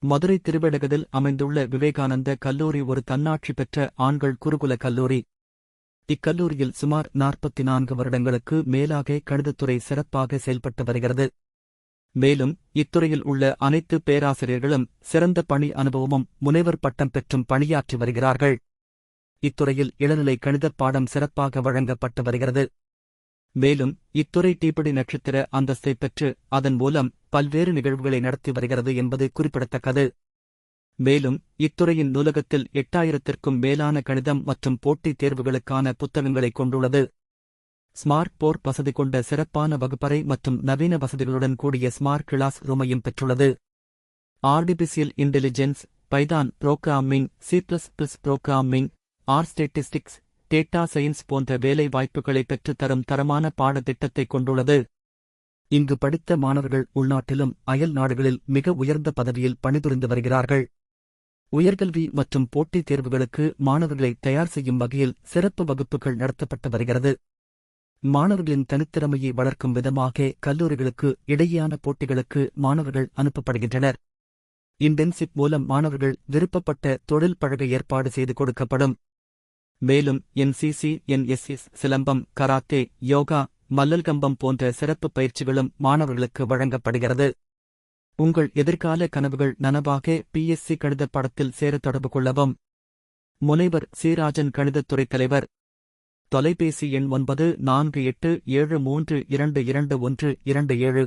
மதுரை திருவேடகத்தில் அமைந்துள்ள விவேகானந்த கல்லூரி ஒரு தன்னாட்சி பெற்ற ஆண்கள் குருகுல கல்லூரி. இக்கல்லூரியில் சுமார் 44 வருடங்களுக்கு மேலாக கணிதத்துறை சிறப்பாக செயல்பட்டு வருகிறது. மேலும் இத்துறையில் உள்ள அனைத்து பேராசிரியர்களும் சிறந்த பணி அனுபவமும் முனைவர் பட்டம் பெற்றும் பணியாற்றி வருகிறார்கள். இத்துறையில் இளநிலை கணிதப் பாடம் சிறப்பாக வழங்கப்பட்டு வருகிறது. மேலும் இத்துறை தீப்பிடி நட்சத்திர அந்தஸ்தை பெற்று அதன் மூலம் பல்வேறு நிகழ்வுகளை நடத்தி வருகிறது என்பது குறிப்பிடத்தக்கது. மேலும் இத்துறையின் நூலகத்தில் 8000த்திற்கும் மேலான கணிதம் மற்றும் போட்டித் தேர்வுகளுக்கான புத்தகங்களை கொண்டுள்ளது. ஸ்மார்ட் போர்ட் வசதி கொண்ட சிறப்பான வகுப்பறை மற்றும் நவீன வசதிகளுடன் கூடிய ஸ்மார்ட் கிளாஸ் ரூமையும் பெற்றுள்ளது. Artificial intelligence, Python programming, C++ programming, statistics, data science போன்ற வேலை வாய்ப்புகளை பெற்றுத்தரும் தரமான பாடத்திட்டத்தை கொண்டுள்ளது. இங்கு படித்த மாணவர்கள் உள்நாட்டிலும் அயல் நாடுகளில் மிக உயர்ந்த பதவியில் பணிபுரிந்து வருகிறார்கள். உயர்கல்வி மற்றும் போட்டித் தேர்வுகளுக்கு மாணவர்களை தயார் செய்யும் வகையில் சிறப்பு வகுப்புகள் நடத்தப்பட்டு வருகிறது. மாணவர்களின் தனித்திறமையை வளர்க்கும் விதமாக கல்லூரிகளுக்கு இடையேயான போட்டிகளுக்கு மாணவர்கள் அனுப்பப்படுகின்றனர். இன்டென்சிப் மூலம் மாணவர்கள் விருப்பப்பட்ட தொழில் பழக ஏற்பாடு செய்து கொடுக்கப்படும். மேலும் NCC, NSS, silambam, karate, yoga, mallakhamb போன்ற சிறப்பு பயிற்சிகளும் மாணவர்களுக்கு வழங்கப்படுகிறது. உங்கள் எதிர்கால கனவுகள் நனவாக PSC கணிதப் பாடத்தில் சேர தொடர்பு கொள்ளவும். முனைவர் சி. ராஜன், கணிதத்துறை தலைவர். தொலைபேசி எண் 9487322127.